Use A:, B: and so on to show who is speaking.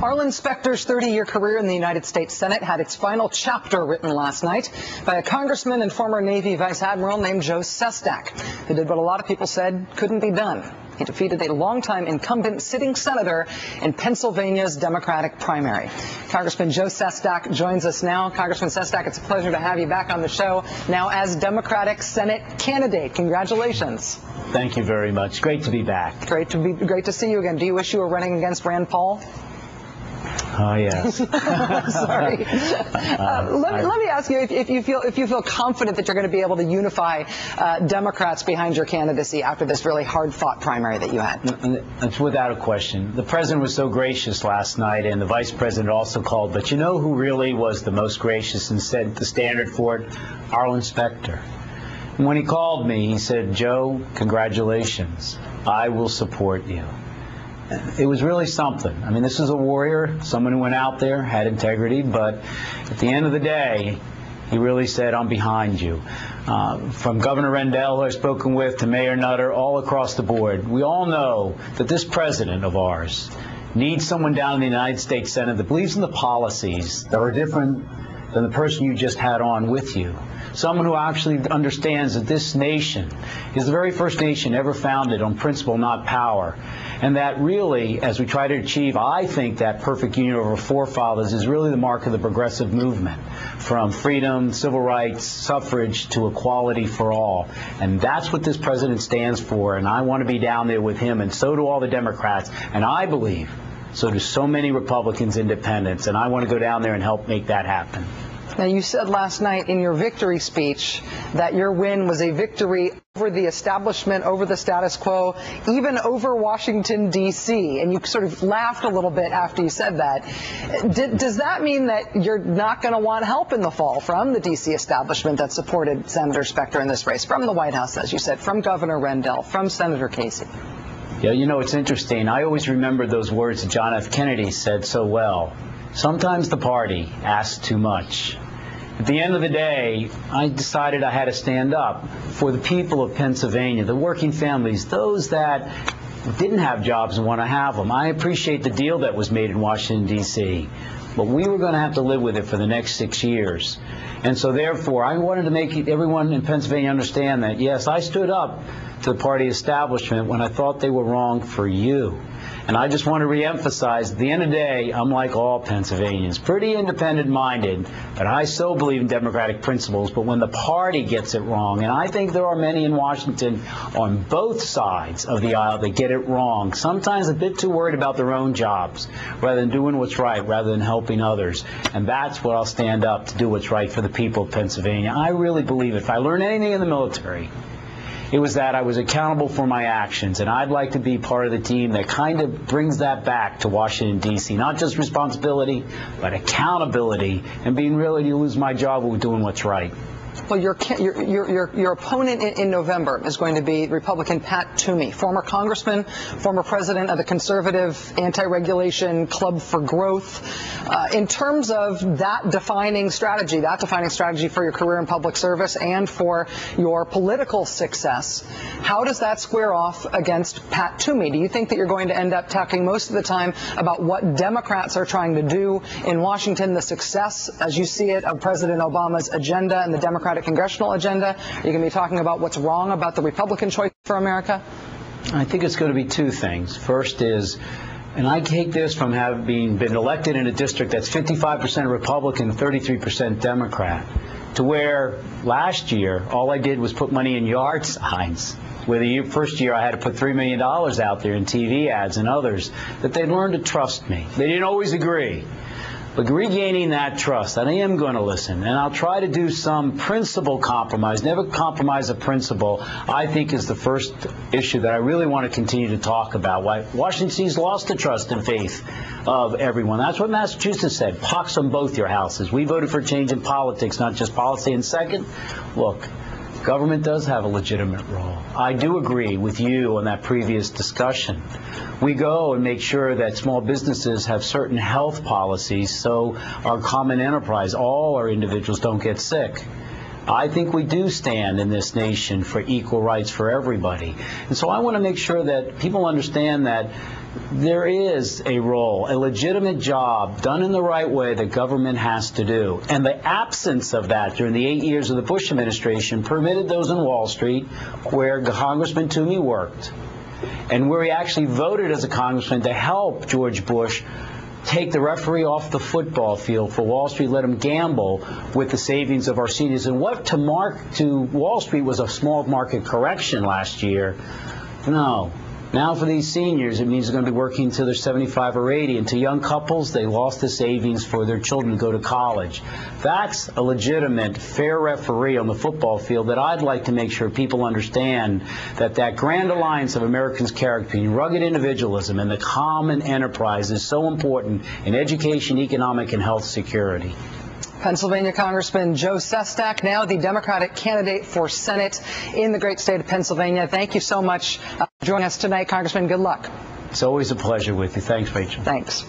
A: Arlen Specter's 30-year career in the United States Senate had its final chapter written last night by a congressman and former Navy Vice Admiral named Joe Sestak, who did what a lot of people said couldn't be done. He defeated a longtime incumbent sitting senator in Pennsylvania's Democratic primary. Congressman Joe Sestak joins us now. Congressman Sestak, it's a pleasure to have you back on the show, now as Democratic Senate candidate. Congratulations.
B: Thank you very much. Great to be back.
A: Great to see you again. Do you wish you were running against Rand Paul?
B: Oh, yes.
A: Sorry. Let me ask you if you feel confident that you're going to be able to unify Democrats behind your candidacy after this really hard-fought primary that you had.
B: It's without a question. The president was so gracious last night, and the vice president also called. But you know who really was the most gracious and set the standard for it? Arlen Specter. And when he called me, he said, "Joe, congratulations. I will support you." It was really something. I mean, this is a warrior, someone who went out there, had integrity, but at the end of the day, he really said, "I'm behind you." From Governor Rendell, who I've spoken with, to Mayor Nutter, all across the board, we all know that this president of ours needs someone down in the United States Senate that believes in the policies that are different than the person you just had on with you. Someone who actually understands that this nation is the very first nation ever founded on principle, not power. And that really, as we try to achieve, I think that perfect union of our forefathers is really the mark of the progressive movement, from freedom, civil rights, suffrage, to equality for all. And that's what this president stands for, and I want to be down there with him, and so do all the Democrats. And I believe so do so many Republicans, independents, and I want to go down there and help make that happen.
A: Now, you said last night in your victory speech that your win was a victory over the establishment, over the status quo, even over Washington, D.C., and you sort of laughed a little bit after you said that. Does that mean that you're not going to want help in the fall from the D.C. establishment that supported Senator Specter in this race, from the White House, as you said, from Governor Rendell, from Senator Casey?
B: Yeah, you know, it's interesting. I always remember those words that John F. Kennedy said so well. Sometimes the party asks too much. At the end of the day, I decided I had to stand up for the people of Pennsylvania, the working families, those that didn't have jobs and want to have them. I appreciate the deal that was made in Washington, D.C., but we were going to have to live with it for the next 6 years. And so, therefore, I wanted to make everyone in Pennsylvania understand that, yes, I stood up to the party establishment when I thought they were wrong for you. And I just want to reemphasize, at the end of the day, I'm like all Pennsylvanians, pretty independent-minded, but I so believe in democratic principles. But when the party gets it wrong, and I think there are many in Washington on both sides of the aisle that get it wrong, sometimes a bit too worried about their own jobs, rather than doing what's right, rather than helping others. And that's what I'll stand up to do what's right for the people of Pennsylvania. I really believe if I learned anything in the military, it was that I was accountable for my actions, and I'd like to be part of the team that kind of brings that back to Washington, D.C. Not just responsibility, but accountability, and being ready to lose my job with doing what's right.
A: Well, your opponent in November is going to be Republican Pat Toomey, former congressman, former president of the conservative anti-regulation Club for Growth. In terms of that defining strategy for your career in public service and for your political success, how does that square off against Pat Toomey? Do you think that you're going to end up talking most of the time about what Democrats are trying to do in Washington, the success, as you see it, of President Obama's agenda and the Democratic congressional agenda? Are you going to be talking about what's wrong about the Republican choice for America?
B: I think it's going to be two things. First is, and I take this from having been elected in a district that's 55% Republican, 33% Democrat, to where last year all I did was put money in yard signs. Where the first year I had to put $3 million out there in TV ads and others, that they learned to trust me. They didn't always agree. But regaining that trust, I am going to listen, and I'll try to do some principle compromise. Never compromise a principle, I think, is the first issue that I really want to continue to talk about. Why Washington's lost the trust and faith of everyone. That's what Massachusetts said. Pox on both your houses. We voted for change in politics, not just policy. And second, look, government does have a legitimate role. I do agree with you on that previous discussion. We go and make sure that small businesses have certain health policies so our common enterprise, all our individuals, don't get sick. I think we do stand in this nation for equal rights for everybody. And so I want to make sure that people understand that there is a role, a legitimate job done in the right way that government has to do. And the absence of that during the 8 years of the Bush administration permitted those on Wall Street, where Congressman Toomey worked, and where he actually voted as a congressman to help George Bush take the referee off the football field for Wall Street, let him gamble with the savings of our seniors. And what to Wall Street was a small market correction last year. No. Now for these seniors, it means they're going to be working until they're 75 or 80. And to young couples, they lost the savings for their children to go to college. That's a legitimate, fair referee on the football field that I'd like to make sure people understand, that grand alliance of Americans' character, rugged individualism, and the common enterprise is so important in education, economic, and health security.
A: Pennsylvania Congressman Joe Sestak, now the Democratic candidate for Senate in the great state of Pennsylvania. Thank you so much for joining us tonight, Congressman. Good luck.
B: It's always a pleasure with you. Thanks, Rachel.
A: Thanks.